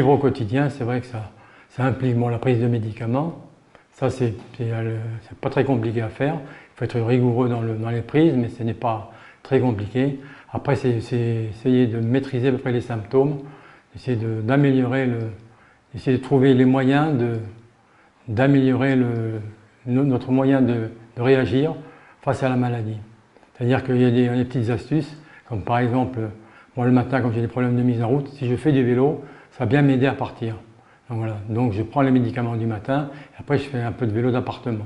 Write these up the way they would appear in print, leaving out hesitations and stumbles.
vivre au quotidien, c'est vrai que ça implique la prise de médicaments. Ça, c'est pas très compliqué à faire. Il faut être rigoureux dans les prises, mais ce n'est pas très compliqué. Après, c'est essayer de maîtriser à peu près les symptômes, essayer d'améliorer essayer de trouver les moyens d'améliorer notre moyen de réagir face à la maladie. C'est-à-dire qu'il y a des petites astuces, comme par exemple, moi le matin quand j'ai des problèmes de mise en route, si je fais du vélo, ça va bien m'aider à partir. Donc voilà, donc je prends les médicaments du matin, et après je fais un peu de vélo d'appartement.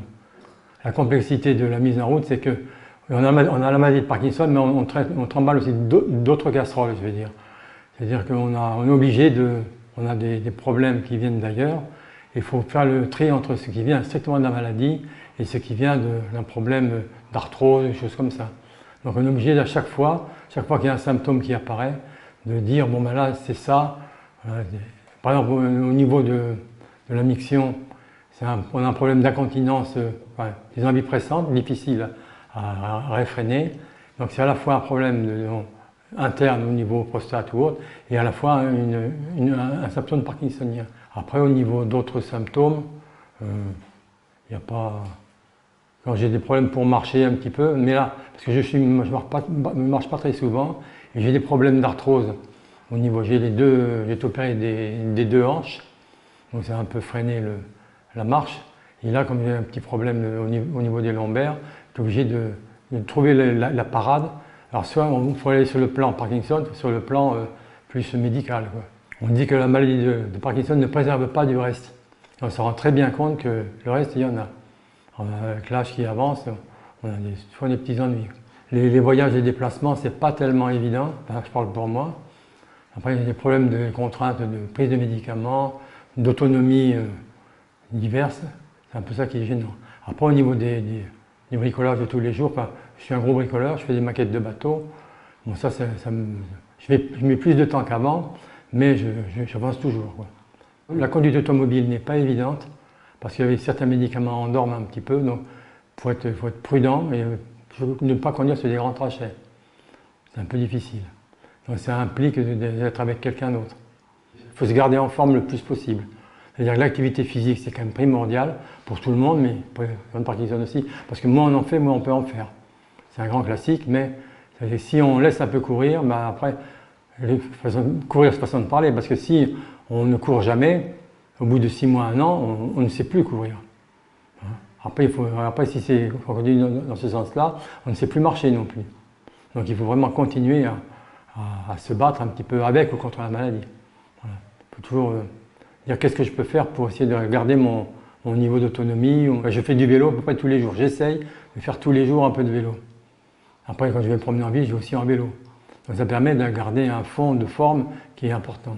La complexité de la mise en route, c'est que on a la maladie de Parkinson, mais on trimballe aussi d'autres casseroles, je veux dire. C'est-à-dire qu'on est obligé on a des problèmes qui viennent d'ailleurs. Il faut faire le tri entre ce qui vient strictement de la maladie et ce qui vient d'un problème d'arthrose, des choses comme ça. Donc on est obligé à chaque fois qu'il y a un symptôme qui apparaît, de dire bon ben là c'est ça. Par exemple au niveau de la miction, on a un problème d'incontinence, des envies pressantes, difficiles à réfréner. Donc c'est à la fois un problème interne au niveau prostate ou autre, et à la fois un symptôme parkinsonien. Après, au niveau d'autres symptômes, il n'y a pas... Quand j'ai des problèmes pour marcher un petit peu, mais là, parce que je ne marche pas très souvent, et j'ai des problèmes d'arthrose. Au niveau, j'ai été opéré des deux hanches, donc ça a un peu freiné la marche. Et là, comme j'ai un petit problème au niveau des lombaires, je suis obligé de trouver la parade. Alors soit il faut aller sur le plan Parkinson, sur le plan plus médical, quoi. On dit que la maladie de Parkinson ne préserve pas du reste. On se rend très bien compte que le reste, il y en a. Avec l'âge qui avance, on a souvent des petits ennuis. Les voyages et les déplacements, c'est pas tellement évident, enfin, je parle pour moi. Après, il y a des problèmes de contraintes de prise de médicaments, d'autonomie diverses. C'est un peu ça qui est gênant. Après, au niveau du bricolage de tous les jours, je suis un gros bricoleur, je fais des maquettes de bateaux. Bon, ça je mets plus de temps qu'avant, mais j'avance toujours, quoi. La conduite automobile n'est pas évidente, parce qu'avec certains médicaments, on endorme un petit peu, donc il faut être prudent et ne pas conduire sur des grands trajets. C'est un peu difficile. Donc ça implique d'être avec quelqu'un d'autre. Il faut se garder en forme le plus possible. C'est-à-dire que l'activité physique, c'est quand même primordial pour tout le monde, mais pour le Parkinson aussi, parce que moins on en fait, moins on peut en faire. C'est un grand classique, mais si on laisse un peu courir, après, courir c'est façon de parler, parce que si on ne court jamais, au bout de 6 mois, 1 an, on ne sait plus courir. Après, si on continue dans ce sens-là, on ne sait plus marcher non plus. Donc il faut vraiment continuer à se battre un petit peu avec ou contre la maladie. Voilà. Il faut toujours dire qu'est-ce que je peux faire pour essayer de garder mon niveau d'autonomie. Je fais du vélo à peu près tous les jours. J'essaye de faire tous les jours un peu de vélo. Après, quand je vais me promener en ville, je vais aussi en vélo. Donc ça permet de garder un fond de forme qui est important.